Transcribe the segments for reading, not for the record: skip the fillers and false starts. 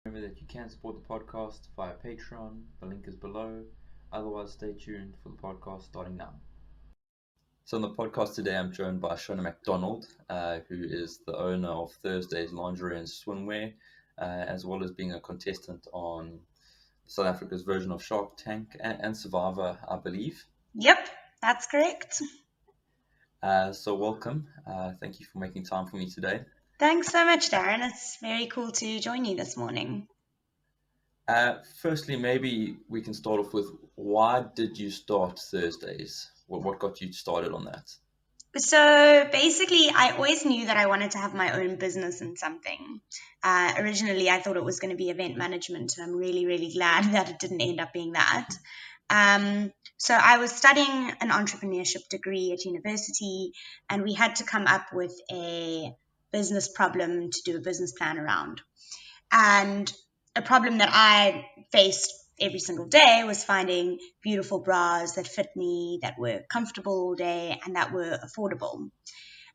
Remember that you can support the podcast via Patreon. The link is below. Otherwise, stay tuned for the podcast starting now. So on the podcast today, I'm joined by Shona Macdonald, who is the owner of Thursday's Lingerie and Swimwear, as well as being a contestant on South Africa's version of Shark Tank and Survivor, I believe. Yep, that's correct. So welcome. Thank you for making time for me today. Thanks so much, Darren. It's very cool to join you this morning. Firstly, maybe we can start off with, why did you start Thursdays? What got you started on that? So basically, I always knew that I wanted to have my own business in something. Originally, I thought it was going to be event management, and I'm really, really glad that it didn't end up being that. So I was studying an entrepreneurship degree at university, and we had to come up with a business problem to do a business plan around. And a problem that I faced every single day was finding beautiful bras that fit me, that were comfortable all day, and that were affordable.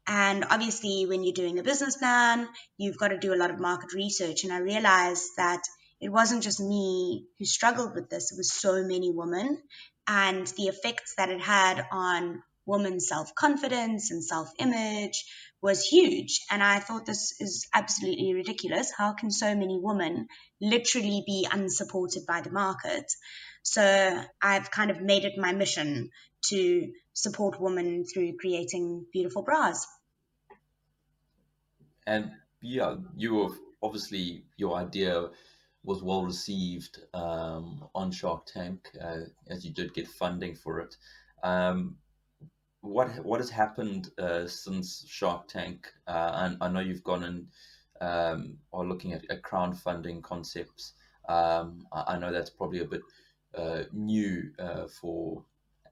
And obviously, when you're doing a business plan, you've got to do a lot of market research. And I realized that it wasn't just me who struggled with this, it was so many women, and the effects that it had on women's self-confidence and self-image was huge. And I thought, this is absolutely ridiculous. How can so many women literally be unsupported by the market? So I've kind of made it my mission to support women through creating beautiful bras. And yeah, you were obviously, your idea was well received on Shark Tank, as you did get funding for it. Um, what has happened since Shark Tank? And I know you've gone and are looking at crowdfunding concepts. I know that's probably a bit new for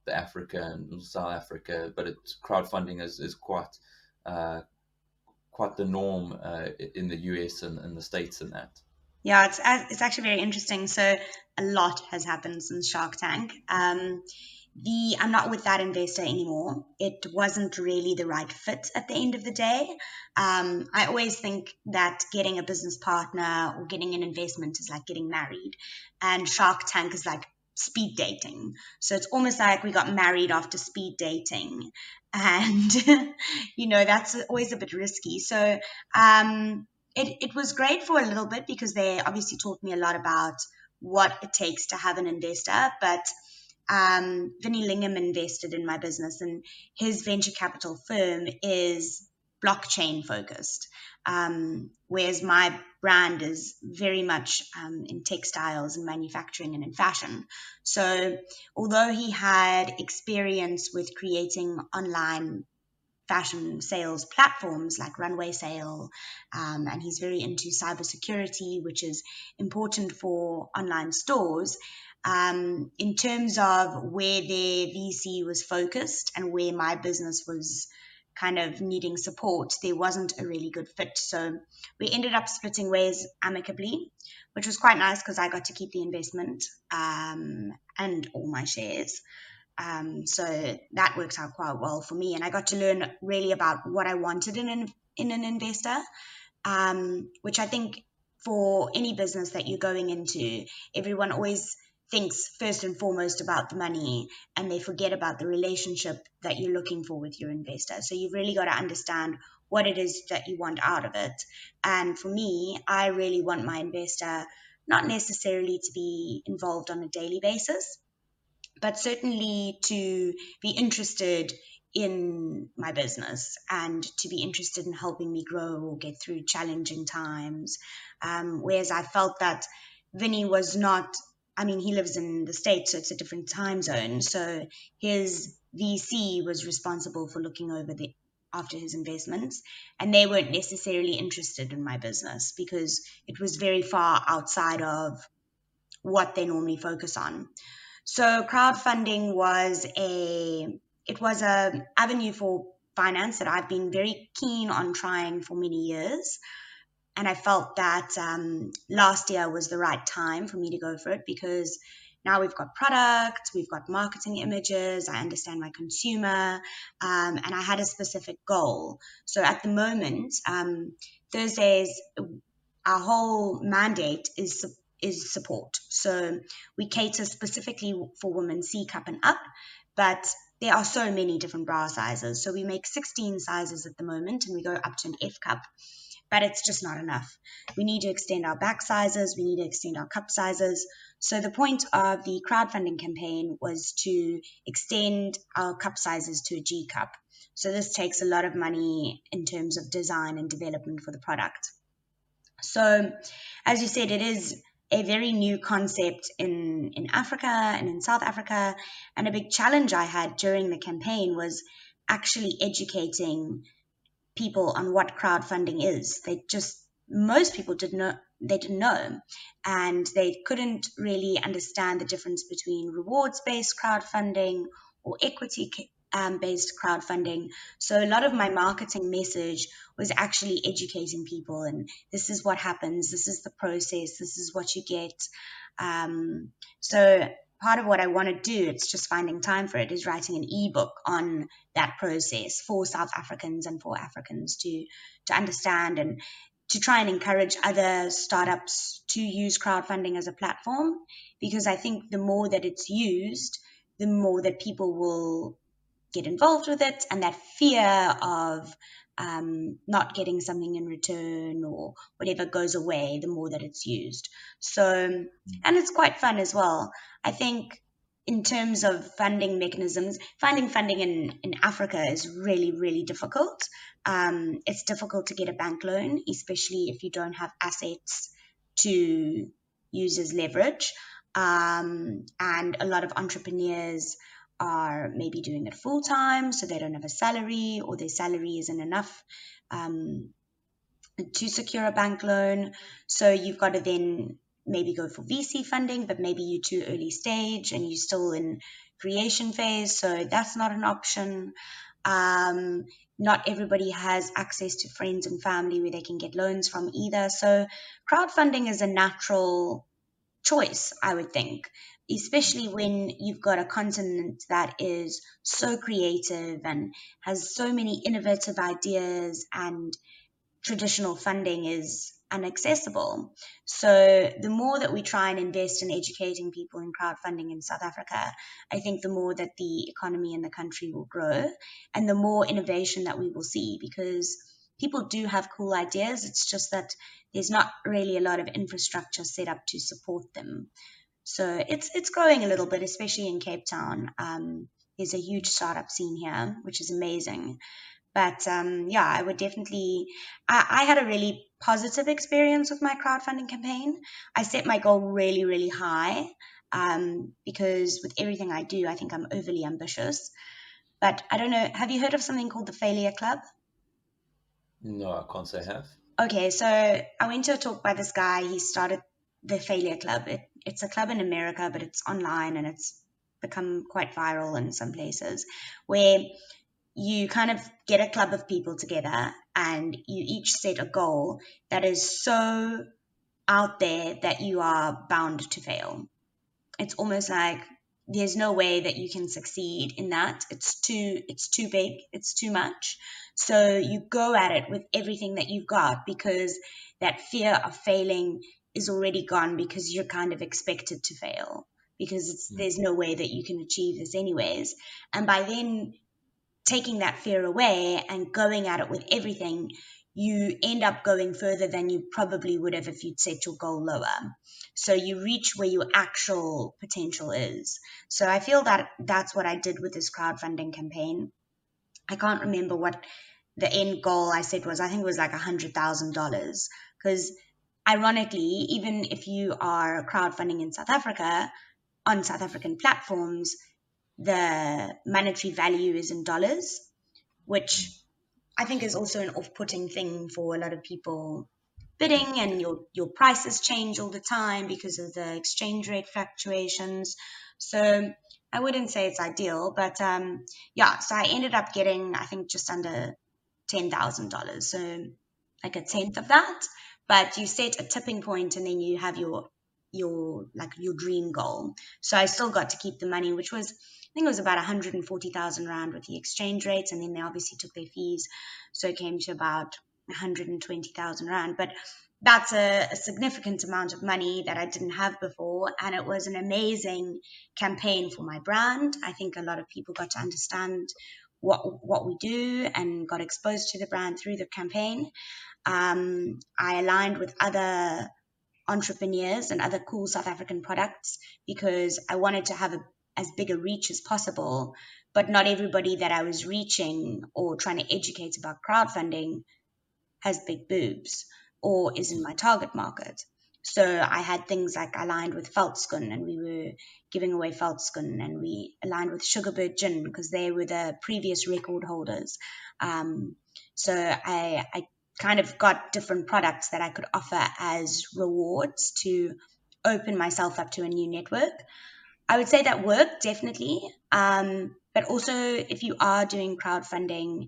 the Africa and South Africa, but crowdfunding is quite the norm in the US and in the States and that. Yeah, it's actually very interesting. So a lot has happened since Shark Tank. I'm not with that investor anymore. It wasn't really the right fit at the end of the day. I always think that getting a business partner or getting an investment is like getting married, and Shark Tank is like speed dating. So it's almost like we got married after speed dating, and that's always a bit risky. So it was great for a little bit because they obviously taught me a lot about what it takes to have an investor, but Vinnie Lingham invested in my business, and his venture capital firm is blockchain focused, whereas my brand is very much in textiles and manufacturing and in fashion. So although he had experience with creating online fashion sales platforms like Runway Sale, and he's very into cybersecurity, which is important for online stores. In terms of where their VC was focused and where my business was kind of needing support, there wasn't a really good fit. So we ended up splitting ways amicably, which was quite nice because I got to keep the investment and all my shares. So that worked out quite well for me, and I got to learn really about what I wanted in an investor, which I think for any business that you're going into, everyone always thinks first and foremost about the money, and they forget about the relationship that you're looking for with your investor. So you've really got to understand what it is that you want out of it. And for me, I really want my investor not necessarily to be involved on a daily basis, but certainly to be interested in my business and to be interested in helping me grow or get through challenging times. Whereas I felt that Vinny was not, he lives in the States, so it's a different time zone. So his VC was responsible for looking over after his investments, and they weren't necessarily interested in my business because it was very far outside of what they normally focus on. So crowdfunding was a avenue for finance that I've been very keen on trying for many years. And I felt that last year was the right time for me to go for it because now we've got product, we've got marketing images, I understand my consumer, and I had a specific goal. So at the moment, Thursdays our whole mandate is support. So we cater specifically for women C cup and up, but there are so many different bra sizes. So we make 16 sizes at the moment, and we go up to an F cup, but it's just not enough. We need to extend our back sizes. We need to extend our cup sizes. So the point of the crowdfunding campaign was to extend our cup sizes to a G cup. So this takes a lot of money in terms of design and development for the product. So, as you said, it is a very new concept in Africa and in South Africa. And a big challenge I had during the campaign was actually educating people on what crowdfunding is. Most people didn't know, and they couldn't really understand the difference between rewards-based crowdfunding or equity based crowdfunding. So a lot of my marketing message was actually educating people, and this is what happens, this is the process, this is what you get. So part of what I want to do, it's just finding time for it, is writing an ebook on that process for South Africans and for Africans to understand, and to try and encourage other startups to use crowdfunding as a platform, because I think the more that it's used, the more that people will get involved with it, and that fear of not getting something in return or whatever goes away the more that it's used. So, and it's quite fun as well. I think in terms of funding mechanisms, finding funding in Africa is really, really difficult. It's difficult to get a bank loan, especially if you don't have assets to use as leverage. And a lot of entrepreneurs are maybe doing it full time, so they don't have a salary, or their salary isn't enough to secure a bank loan. So you've got to then maybe go for VC funding, but maybe you're too early stage and you're still in creation phase, so that's not an option. Not everybody has access to friends and family where they can get loans from either. So crowdfunding is a natural choice, I would think, especially when you've got a continent that is so creative and has so many innovative ideas, and traditional funding is inaccessible. So the more that we try and invest in educating people in crowdfunding in South Africa, I think the more that the economy in the country will grow, and the more innovation that we will see, because people do have cool ideas. It's just that there's not really a lot of infrastructure set up to support them. So it's growing a little bit, especially in Cape Town. There's a huge startup scene here, which is amazing. But yeah, I would definitely. I had a really positive experience with my crowdfunding campaign. I set my goal really, really high, because with everything I do, I think I'm overly ambitious. But I don't know. Have you heard of something called the Failure Club? No, I can't say I have. Okay, so I went to a talk by this guy. He started the Failure Club. It's a club in America, but it's online, and it's become quite viral in some places, where you kind of get a club of people together and you each set a goal that is so out there that you are bound to fail. It's almost like there's no way that you can succeed in that. It's too big, it's too much. So you go at it with everything that you've got, because that fear of failing is already gone, because you're kind of expected to fail, because there's no way that you can achieve this anyways. And by then taking that fear away and going at it with everything, you end up going further than you probably would have if you'd set your goal lower. So you reach where your actual potential is. So I feel that that's what I did with this crowdfunding campaign. I can't remember what the end goal I said was. I think it was like $100,000. Because ironically, even if you are crowdfunding in South Africa on South African platforms, the monetary value is in dollars, which I think is also an off-putting thing for a lot of people bidding, and your prices change all the time because of the exchange rate fluctuations. So I wouldn't say it's ideal, but yeah, so I ended up getting, I think, just under $10,000, so like a tenth of that. But you set a tipping point, and then you have your dream goal. So I still got to keep the money, which was, I think it was about 140,000 rand with the exchange rates, and then they obviously took their fees, so it came to about 120,000 rand. But that's a significant amount of money that I didn't have before. And it was an amazing campaign for my brand. I think a lot of people got to understand what we do and got exposed to the brand through the campaign. I aligned with other entrepreneurs and other cool South African products because I wanted to have as big a reach as possible. But not everybody that I was reaching or trying to educate about crowdfunding has big boobs or is in my target market. So I had things like aligned with Veldskun, and we were giving away Veldskun, and we aligned with Sugarbird Gin because they were the previous record holders. Um, so I kind of got different products that I could offer as rewards to open myself up to a new network. I would say that worked definitely. But also, if you are doing crowdfunding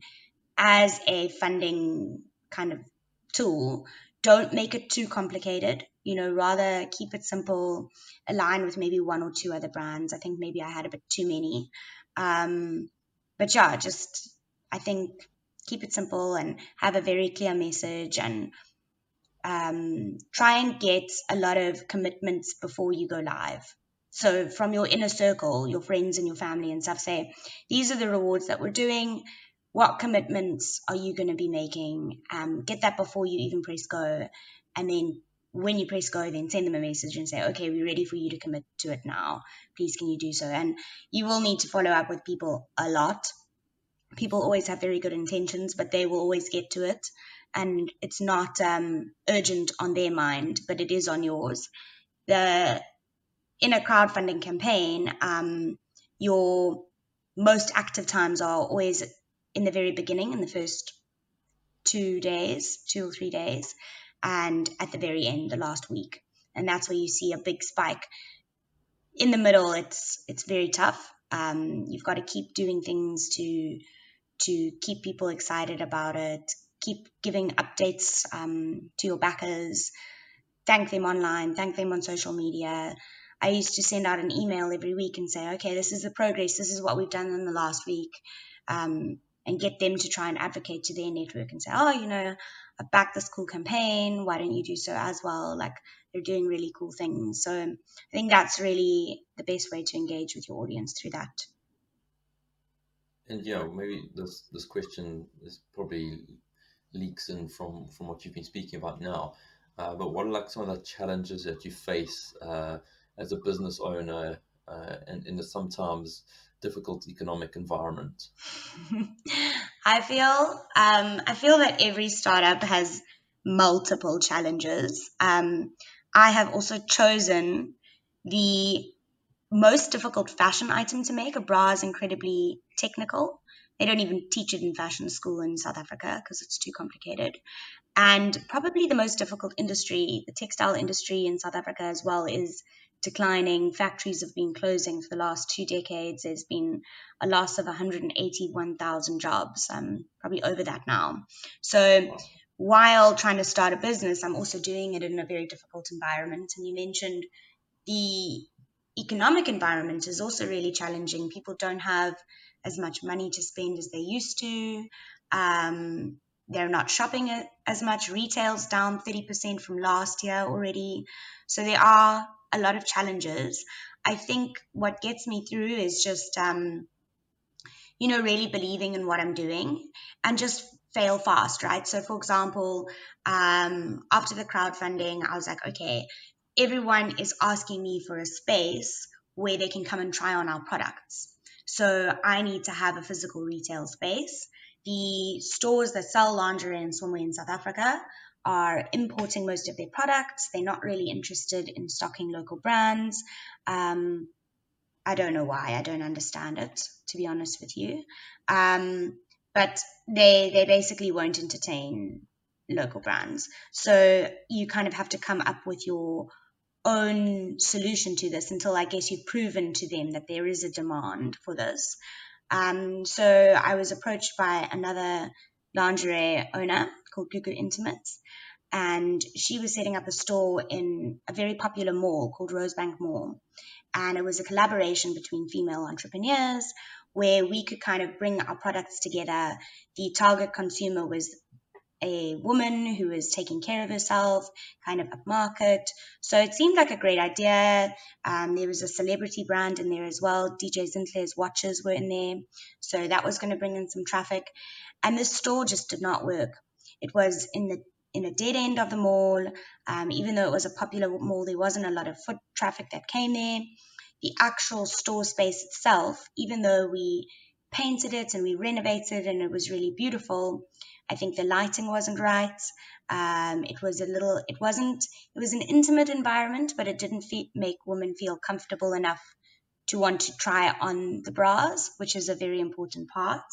as a funding kind of tool, don't make it too complicated. Rather keep it simple, align with maybe one or two other brands. I think maybe I had a bit too many. But yeah, just I think keep it simple and have a very clear message, and try and get a lot of commitments before you go live. So from your inner circle, your friends and your family and stuff, say, these are the rewards that we're doing. What commitments are you going to be making? Get that before you even press go. And then when you press go, then send them a message and say, okay, we're ready for you to commit to it now. Please, can you do so? And you will need to follow up with people a lot. People always have very good intentions, but they will always get to it. And it's not urgent on their mind, but it is on yours. In a crowdfunding campaign, your most active times are always in the very beginning, in the first 2 days, 2 or 3 days, and at the very end, the last week. And that's where you see a big spike. In the middle, it's very tough. You've got to keep doing things to keep people excited about it, keep giving updates to your backers, thank them online, thank them on social media. I used to send out an email every week and say, okay, this is the progress, this is what we've done in the last week, and get them to try and advocate to their network and say, oh, I backed this cool campaign, why don't you do so as well? Like, they're doing really cool things. So I think that's really the best way to engage with your audience through that. And yeah, maybe this question is probably leaks in from what you've been speaking about now. But what are like some of the challenges that you face as a business owner and in a sometimes difficult economic environment? I feel that every startup has multiple challenges. I have also chosen the most difficult fashion item to make. A bra is incredibly technical. They don't even teach it in fashion school in South Africa because it's too complicated. And probably the most difficult industry, the textile industry in South Africa as well, is declining. Factories have been closing for the last 2 decades. There's been a loss of 181,000 jobs, probably over that now. So Wow. while trying to start a business, I'm also doing it in a very difficult environment. And you mentioned the economic environment is also really challenging. People don't have as much money to spend as they used to. Um, they're not shopping as much. Retail's down 30% from last year already. So there are a lot of challenges. I think what gets me through is just, really believing in what I'm doing and just fail fast, right? So, for example, after the crowdfunding, I was like, okay, everyone is asking me for a space where they can come and try on our products. So, I need to have a physical retail space. The stores that sell lingerie and swimwear in South Africa are importing most of their products. They're not really interested in stocking local brands. Um, I don't know why. I don't understand it, to be honest with you. But they basically won't entertain local brands. So you kind of have to come up with your own solution to this until I guess you've proven to them that there is a demand for this. So I was approached by another lingerie owner called Cuckoo Intimates, and she was setting up a store in a very popular mall called Rosebank Mall. And it was a collaboration between female entrepreneurs where we could kind of bring our products together. The target consumer was a woman who was taking care of herself, kind of upmarket. So it seemed like a great idea. There was a celebrity brand in there as well. DJ Sinclair's watches were in there. So that was going to bring in some traffic. And the store just did not work. It was in a dead end of the mall. Even though it was a popular mall, there wasn't a lot of foot traffic that came there. The actual store space itself, even though we painted it and we renovated and it was really beautiful, I think the lighting wasn't right. It was an intimate environment, but it didn't make women feel comfortable enough to want to try on the bras, which is a very important part.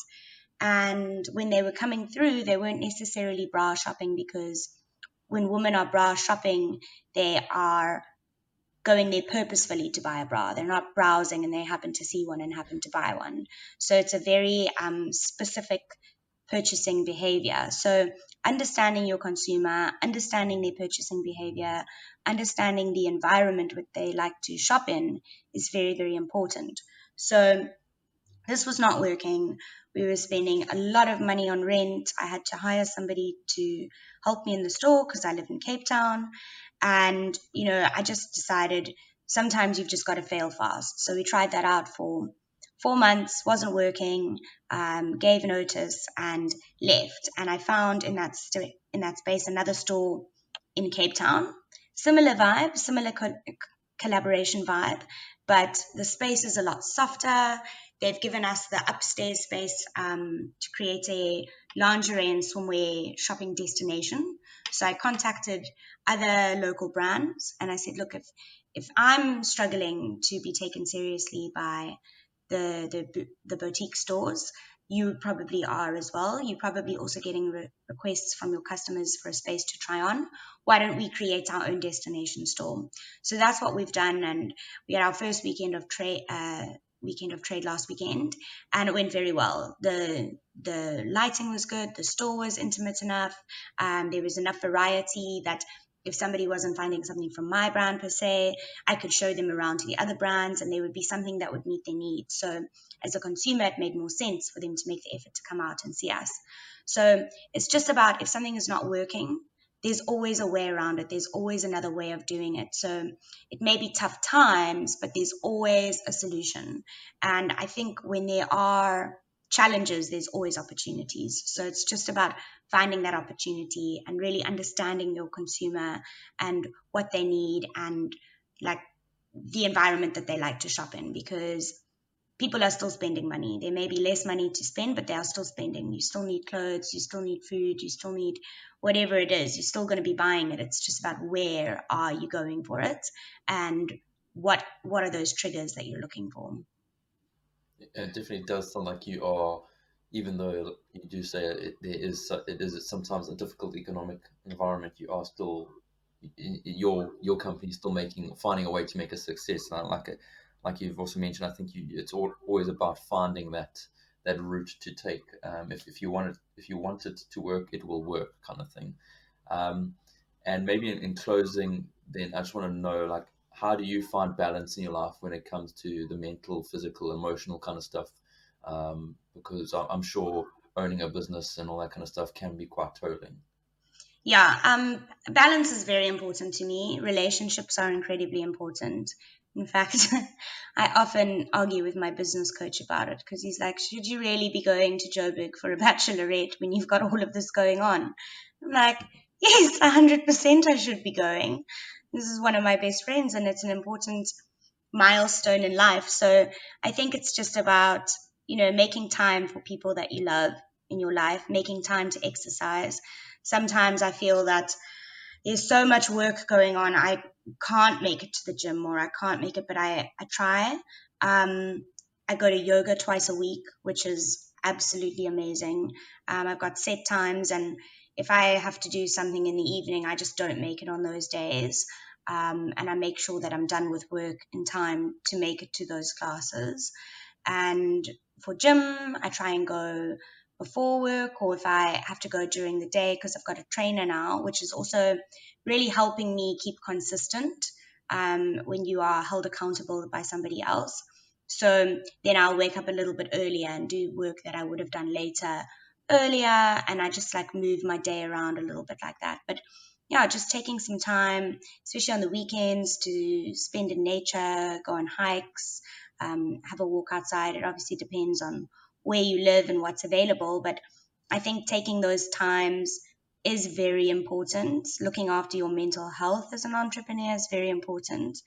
And when they were coming through, they weren't necessarily bra shopping, because when women are bra shopping, they are going there purposefully to buy a bra. They're not browsing and they happen to see one and happen to buy one. So it's a very specific purchasing behavior. So understanding your consumer, understanding their purchasing behavior, understanding the environment that they like to shop in is very, very important. So this was not working. We were spending a lot of money on rent. I had to hire somebody to help me in the store because I live in Cape Town. And, I just decided sometimes you've just got to fail fast. So we tried that out for 4 months, wasn't working, gave notice and left. And I found in that space another store in Cape Town. Similar vibe, similar collaboration vibe, but the space is a lot softer. They've given us the upstairs space to create a lingerie and swimwear shopping destination. So I contacted other local brands and I said, look, if I'm struggling to be taken seriously by the boutique stores, you probably are as well. You're probably also getting requests from your customers for a space to try on. Why don't we create our own destination store? So that's what we've done, and we had our first weekend of trade last weekend, and it went very well. The lighting was good, the store was intimate enough, there was enough variety that if somebody wasn't finding something from my brand per se, I could show them around to the other brands and there would be something that would meet their needs. So as a consumer, it made more sense for them to make the effort to come out and see us. So it's just about, if something is not working, there's always a way around it. There's always another way of doing it. So it may be tough times, but there's always a solution. And I think when there are challenges, there's always opportunities. So it's just about finding that opportunity and really understanding your consumer and what they need and like the environment that they like to shop in, because people are still spending money. There may be less money to spend, but they are still spending. You still need clothes, you still need food, you still need whatever it is. You're still going to be buying it. It's just about where are you going for it and what are those triggers that you're looking for. It definitely does sound like you are, even though you do say it is sometimes a difficult economic environment. You are still your company is still finding a way to make a success. And like you've also mentioned, I think it's always about finding that route to take. If you want it to work, it will work, kind of thing. Um, and maybe in closing, then I just want to know, like, how do you find balance in your life when it comes to the mental, physical, emotional kind of stuff? Because I'm sure owning a business and all that kind of stuff can be quite tolling. Yeah, balance is very important to me. Relationships are incredibly important. In fact, I often argue with my business coach about it because he's like, should you really be going to Joburg for a bachelorette when you've got all of this going on? I'm like, yes, 100% I should be going. This is one of my best friends and it's an important milestone in life. So I think it's just about, making time for people that you love in your life, making time to exercise. Sometimes I feel that there's so much work going on. I can't make it to the gym or I can't make it, but I try. I go to yoga twice a week, which is absolutely amazing. I've got set times, and if I have to do something in the evening, I just don't make it on those days. And I make sure that I'm done with work in time to make it to those classes. And for gym, I try and go before work, or if I have to go during the day, because I've got a trainer now, which is also really helping me keep consistent when you are held accountable by somebody else. So then I'll wake up a little bit earlier and do work that I would have done later earlier, and I just like move my day around a little bit like that. But yeah, just taking some time, especially on the weekends, to spend in nature, go on hikes, have a walk outside. It obviously depends on where you live and what's available, but I think taking those times is very important. Looking after your mental health as an entrepreneur is very important.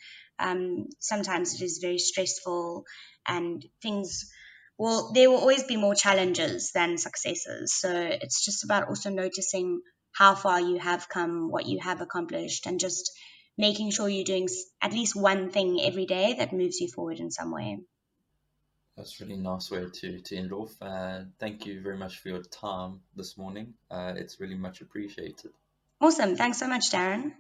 Sometimes it is very stressful, and things, well, there will always be more challenges than successes. So it's just about also noticing how far you have come, what you have accomplished, and just making sure you're doing at least one thing every day that moves you forward in some way. That's a really nice way to end off. Thank you very much for your time this morning. It's really much appreciated. Awesome. Thanks so much, Darren.